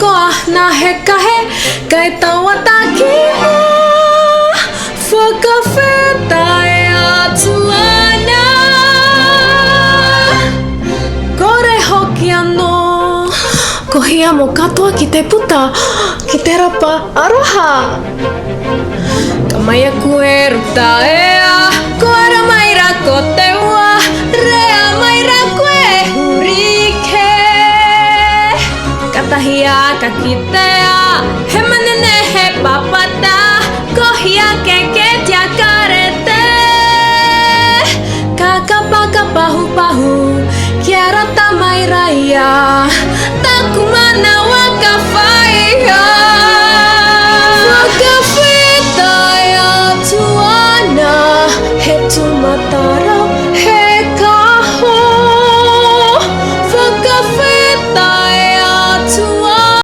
koa na he kahe kai tawa takima whakawheta e atuana kore hoki anō ko hia mo katoa ki te puta ki te rapa aroha ka mai aku e ruta ea ko ara mai ra ko te ua rea mai ra ko e hurike katahia ka kitea he manene he papata ko hia ke tia karete kakapaka pahu pahu kiara tamai raya taku mana wa